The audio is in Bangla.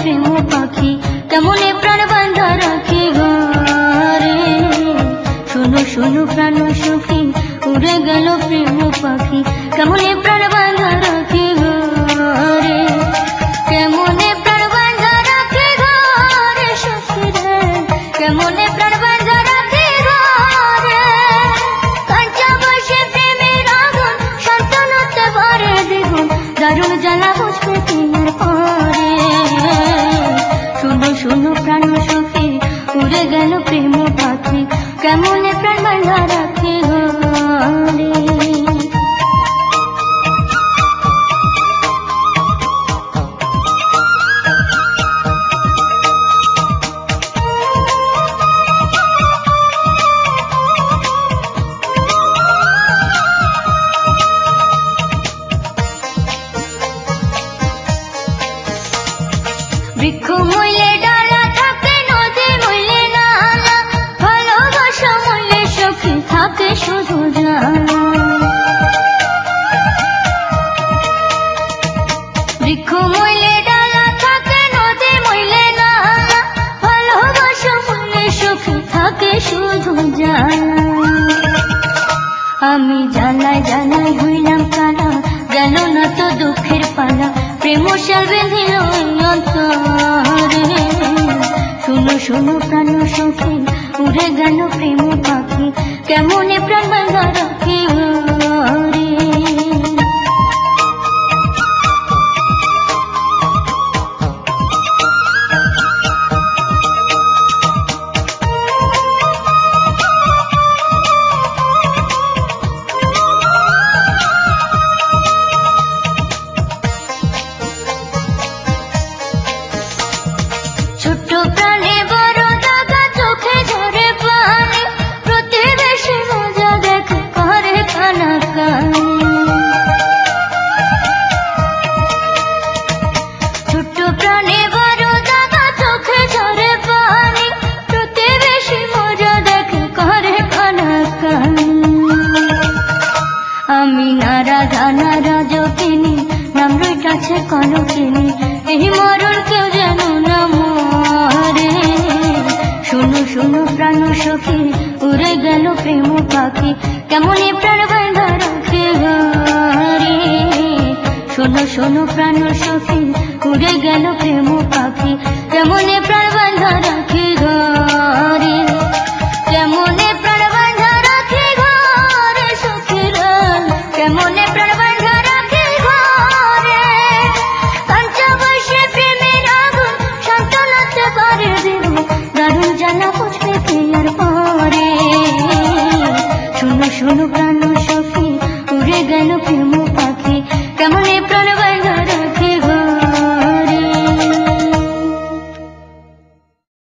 প্রেম পাখি কেমনে প্রাণ বাঁধা রাখে ঘরে। শোনো শোনো প্রাণ সখী উড়ে গেল প্রেম পাখি কেমনে প্রাণ বাঁধা রাখে ঘরে। কেমনে প্রাণ বাঁধা রাখে ঘরে সখী রে, কেমনে প্রাণ বাঁধা রাখে ঘরে। কাঁচা বসে প্রেমের আগুন সন্তানতে ভরে দ্বিগুণ দারুণ জ্বালা বুঝবে প্রেমের পরে। শোনো শোনো প্রাণ সখী উড়ে গেল প্রেম পাখি কেমনে প্রাণ বাঁধা রাখে ঘরে। বৃক্ষ মইলে ডালা থাকে, নদী মইলে নালা, ভালোবাসা মইলে সখী থাকে শুধু জানা। বৃক্ষ মইলে ডালা থাকে, নদী মইলে নালা, ভালোবাসা মইলে সখী থাকে শুধু জানা। আমি জানাই জানাই হইলাম কালা, গেল না তো দুঃখের পালা, প্রেম শাল বেঁধিল অন্তরে। শোনো শোনো প্রাণ সখী উড়ে গেল প্রেম পাখি কেমনে প্রাণ বাঁধা রাখে ঘরে। ছোট্ট প্রাণে বড় দাগা, চোখে ঝরে পানি, প্রতিবেশী মজা দেখে করে কানাকানি। ছোট্ট প্রাণে বড় দাগা, চোখে ঝরে পানি, প্রতিবেশী মজা দেখে করে কানাকানি। আমি নারা ধানা রাজকিনী, নাম রইটাছে কনকিনী, এই মরণ কেউ যেন না মরে। শোনো শোনো প্রাণ সখী উড়ে গেল প্রেম পাখি কেমনে প্রাণ বাঁধা রাখে ঘরে। শোনো শোনো প্রাণ সখী উড়ে গেল প্রেম পাখি